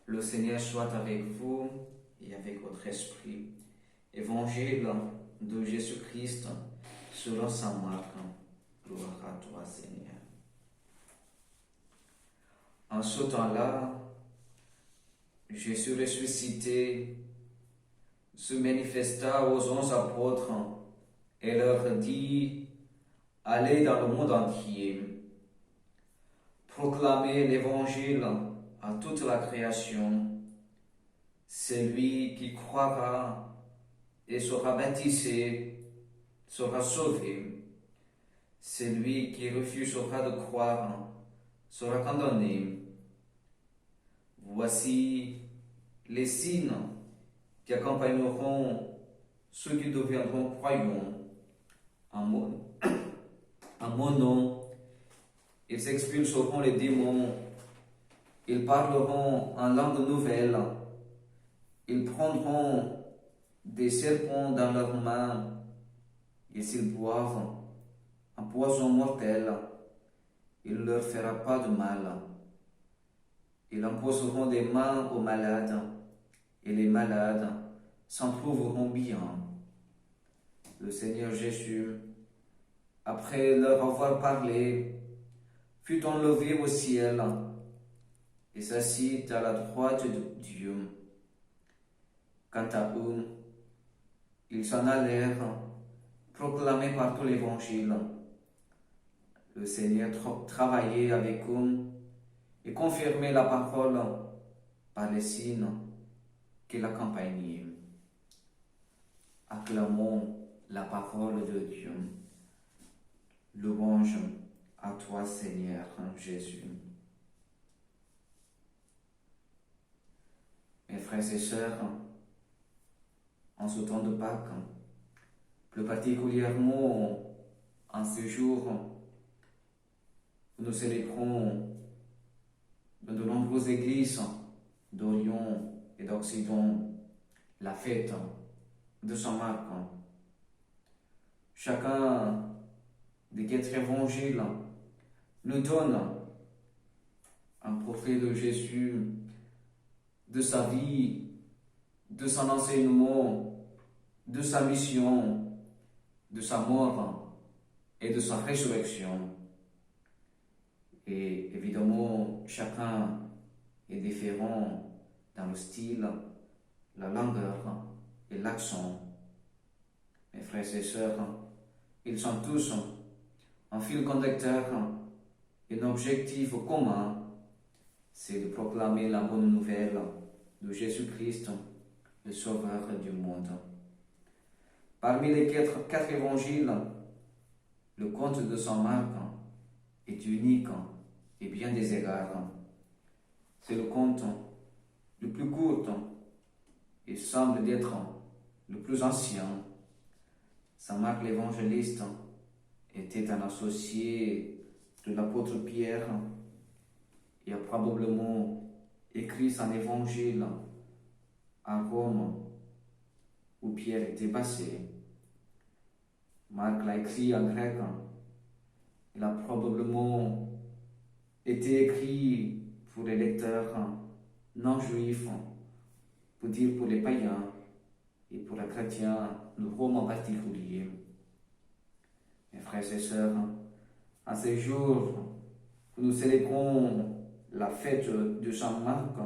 Le Seigneur soit avec vous et avec votre esprit. Évangile de Jésus-Christ selon saint Marc. Gloire à toi, Seigneur. En ce temps-là, Jésus ressuscité se manifesta aux 11 apôtres et leur dit: allez dans le monde entier, proclamez l'évangile à toute la création. Celui qui croira et sera baptisé sera sauvé. Celui qui refusera de croire sera condamné. Voici les signes qui accompagneront ceux qui deviendront croyants. En mon nom, ils expulseront les démons, ils parleront en langue nouvelle, ils prendront des serpents dans leurs mains, et s'ils boivent un poison mortel, il ne leur fera pas de mal. Ils imposeront des mains aux malades, et les malades s'en trouveront bien. Le Seigneur Jésus, après leur avoir parlé, fut enlevé au ciel et s'assit à la droite de Dieu. Quant à eux, ils s'en allèrent proclamer partout l'Évangile. Le Seigneur travaillait avec eux et confirmait la parole par les signes qui l'accompagnaient. Acclamons la parole de Dieu. Louange à toi, Seigneur Jésus. Mes frères et sœurs, en ce temps de Pâques, plus particulièrement en ce jour où nous célébrons dans de nombreuses églises d'Orient et d'Occident la fête de Saint Marc. Chacun des 4 évangiles nous donne un portrait de Jésus, de sa vie, de son enseignement, de sa mission, de sa mort et de sa résurrection. Et évidemment, chacun est différent dans le style, la longueur et l'accent. Mes frères et sœurs, ils sont tous un fil conducteur, un objectif commun, c'est de proclamer la bonne nouvelle de Jésus-Christ, le Sauveur du monde. Parmi les 4 évangiles, le conte de Saint Marc est unique et bien des égards. C'est le conte le plus court et semble être le plus ancien. Saint Marc l'évangéliste était un associé de l'apôtre Pierre et a probablement écrit son évangile à Rome où Pierre était passé. Marc l'a écrit en grec. Il a probablement été écrit pour les lecteurs non juifs, pour dire pour les païens et pour les chrétiens de Rome en particulier. Mes frères et sœurs, en ces jours où nous célébrons la fête de Saint Marc,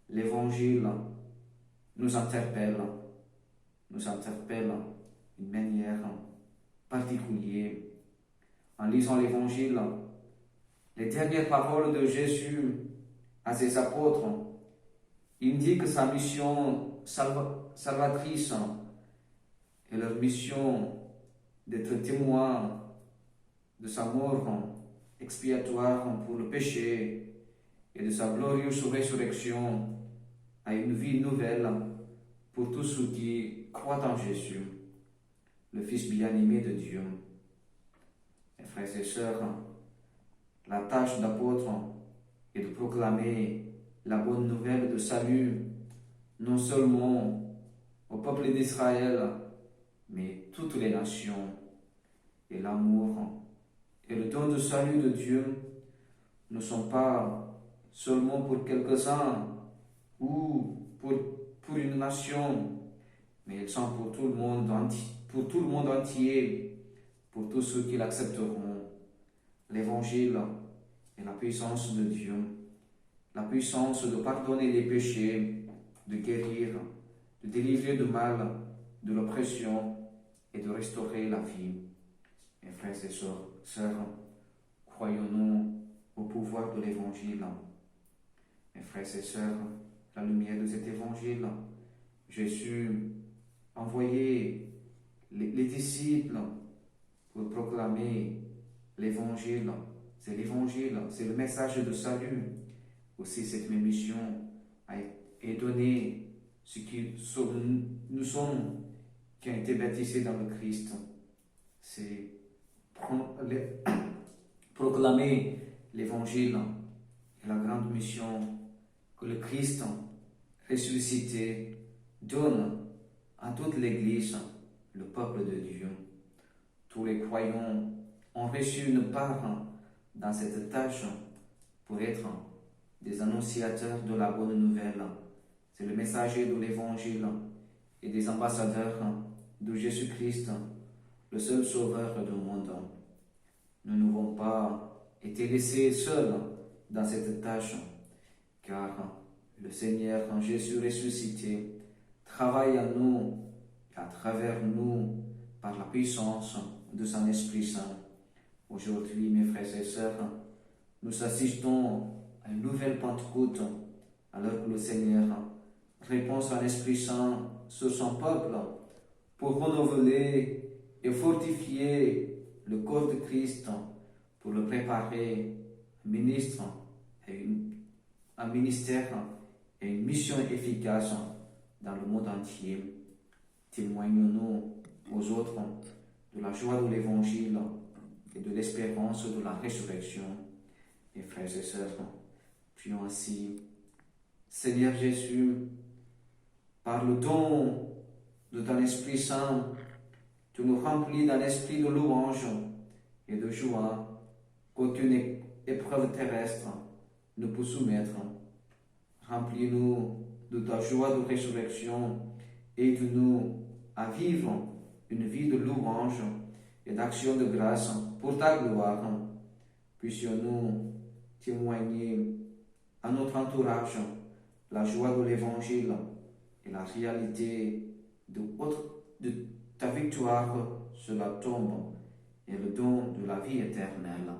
l'Évangile nous interpelle d'une manière particulière. En lisant l'Évangile, les dernières paroles de Jésus à ses apôtres indiquent sa mission salvatrice et leur mission d'être témoins de sa mort expiatoire pour le péché et de sa glorieuse résurrection à une vie nouvelle pour tous ceux qui croient en Jésus, le Fils bien-aimé de Dieu. Mes frères et sœurs, la tâche d'apôtre est de proclamer la bonne nouvelle de salut, non seulement au peuple d'Israël, mais toutes les nations. Et l'amour et le don de salut de Dieu ne sont pas seulement pour quelques-uns, ou pour une nation, mais ils sont pour tout le monde entier, pour tous ceux qui l'accepteront. L'évangile est la puissance de Dieu, la puissance de pardonner les péchés, de guérir, de délivrer du mal, de l'oppression et de restaurer la vie. Mes frères et sœurs, croyons-nous au pouvoir de l'évangile? Mes frères et sœurs, la lumière de cet évangile, Jésus envoyait les disciples pour proclamer l'évangile. C'est l'évangile, c'est le message de salut. Aussi, cette même mission est donnée ce qui nous sommes, qui ont été baptisés dans le Christ. C'est proclamer l'évangile et la grande mission que le Christ ressuscité donne à toute l'Église, le peuple de Dieu. Tous les croyants ont reçu une part dans cette tâche pour être des annonciateurs de la bonne nouvelle. C'est le messager de l'Évangile et des ambassadeurs de Jésus-Christ, le seul sauveur du monde. Nous n'avons pas été laissés seuls dans cette tâche, car le Seigneur en Jésus ressuscité travaille en nous et à travers nous par la puissance de son Esprit Saint. Aujourd'hui, mes frères et sœurs, nous assistons à une nouvelle Pentecôte, alors que le Seigneur répond son Esprit Saint sur son peuple pour renouveler et fortifier le corps de Christ, pour le préparer un ministère et une mission efficace dans le monde entier. Témoignons-nous aux autres de la joie de l'Évangile et de l'espérance de la résurrection. Mes frères et sœurs, prions ainsi. Seigneur Jésus, par le don de ton Esprit Saint, tu nous remplis d'un esprit de louange et de joie qu'aucune épreuve terrestre ne peut soumettre. Remplis-nous de ta joie de résurrection et aide-nous à vivre une vie de louange et d'action de grâce pour ta gloire. Puissions-nous témoigner à notre entourage la joie de l'Évangile et la réalité de ta victoire sur la tombe et le don de la vie éternelle.